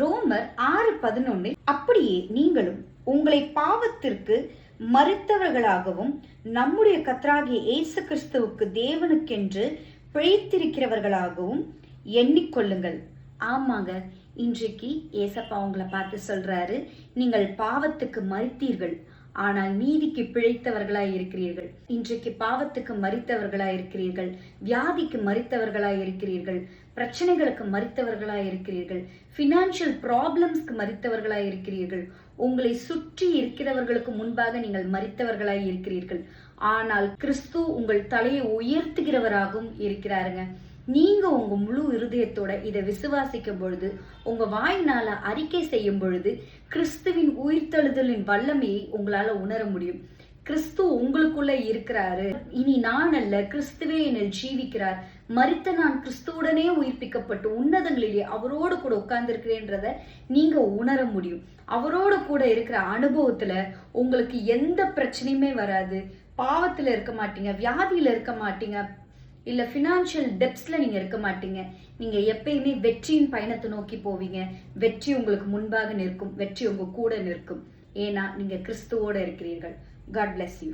ரோமர் 6:11 அப்படியே நீங்களும் உங்களை பாவத்திற்கு மரித்தவர்களாகவும் நம்முடைய கர்த்தராகிய இயேசு கிறிஸ்துவுக்கு தேவனுக்கென்று பிழைத்திருக்கிறவர்களாகவும் எண்ணிக்கொள்ளுங்கள். ஆமாங்க, இன்றைக்கு ஏசப்பா உங்களை பார்த்து சொல்றாரு, நீங்கள் பாவத்துக்கு மரித்தீர்கள், ஆனால் நீதிக்கு பிழைத்தவர்களாய் இருக்கிறீர்கள். இன்றைக்கு பாவத்துக்கு மரித்தவர்களாய் இருக்கிறீர்கள், வியாதிக்கு மரித்தவர்களாய் இருக்கிறீர்கள், பிரச்சனைகளுக்கு மரித்தவர்களாய் இருக்கிறீர்கள், பினான்சியல் ப்ராப்ளம்ஸ்க்கு மரித்தவர்களாய் இருக்கிறீர்கள், உங்களை சுற்றி இருக்கிறவர்களுக்கு முன்பாக நீங்கள் மரித்தவர்களாய் இருக்கிறீர்கள். ஆனால் கிறிஸ்து உங்கள் தலையை உயர்த்துகிறவராகவும் இருக்கிறாருங்க. நீங்க உங்க முழு இருதயத்தோட இதை விசுவாசிக்கும் பொழுது, உங்க வாயினால அறிக்கை செய்யும் பொழுது, கிறிஸ்துவின் உயிர்த்தெழுதலின் வல்லமையை உங்களால உணர முடியும். கிறிஸ்து உங்களுக்குள்ள இருக்கிறாரு. இனி நான் அல்ல, கிறிஸ்துவே என்னில் ஜீவிக்கிறார். மரித்த நான் கிறிஸ்துவுடனே உயிர்ப்பிக்கப்பட்டு உன்னதங்களிலே அவரோடு கூட உட்கார்ந்து இருக்கிறேன்றத நீங்க உணர முடியும். அவரோடு கூட இருக்கிற அனுபவத்துல உங்களுக்கு எந்த பிரச்சனையுமே வராது. பாவத்துல இருக்க மாட்டீங்க, வியாதியில இருக்க மாட்டீங்க, இல்ல பினான்சியல் டெப்ஸ்ல நீங்க இருக்க மாட்டீங்க. நீங்க எப்பயுமே வெற்றியின் பயணத்தை நோக்கி போவீங்க. வெற்றி உங்களுக்கு முன்பாக நிற்கும், வெற்றி உங்க கூட நிற்கும். ஏன்னா நீங்க கிறிஸ்துவோட இருக்கிறீர்கள். God bless you.